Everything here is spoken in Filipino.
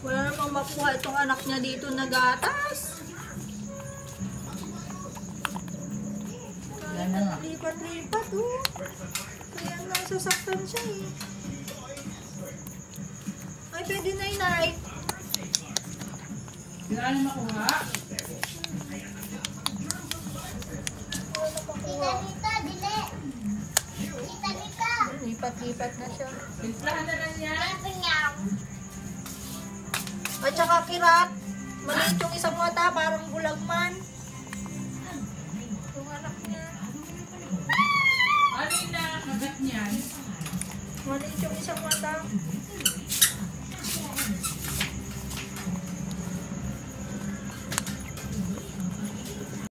Wala namang makuha itong anak niya dito na gatas. Lipat-lipat oh. Kaya nasasaktan siya eh. Ay, pwede na inay. Wala na makuha? Tita, dili. Tita. Lipat-lipat na siya. Pinslahan na lang yan. At saka kirat. Maliit yung isang mata, parang bulagman. Yung anak niya. Ano yung nakakagat niyan? Maliit yung isang mata.